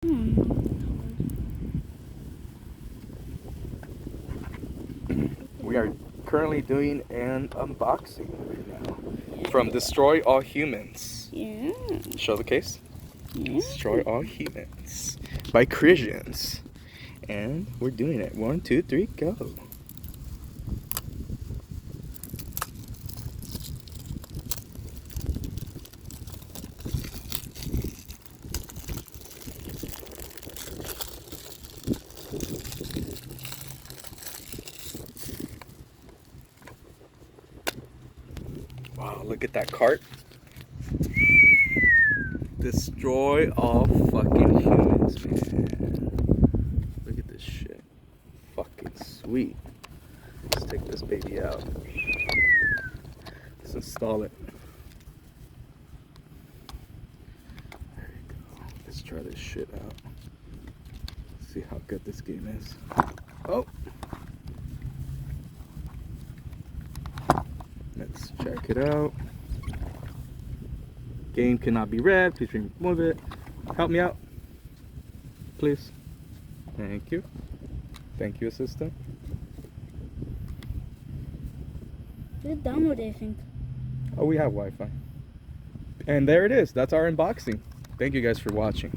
We are currently doing an unboxing right now from Destroy All Humans. Yeah. Show the case. Yeah. Destroy All Humans by Christians. And we're doing it. 1, 2, 3, go. Wow, look at that cart. Destroy all fucking humans, man. Look at this shit. Fucking sweet. Let's take this baby out. Let's install it. There you go. Let's try this shit out. See how good this game is. Oh! Let's check it out. Game cannot be read. Please remove it. Help me out. Please. Thank you. Thank you, assistant. Just download it, I think. Oh, we have Wi-Fi. And there it is. That's our unboxing. Thank you guys for watching.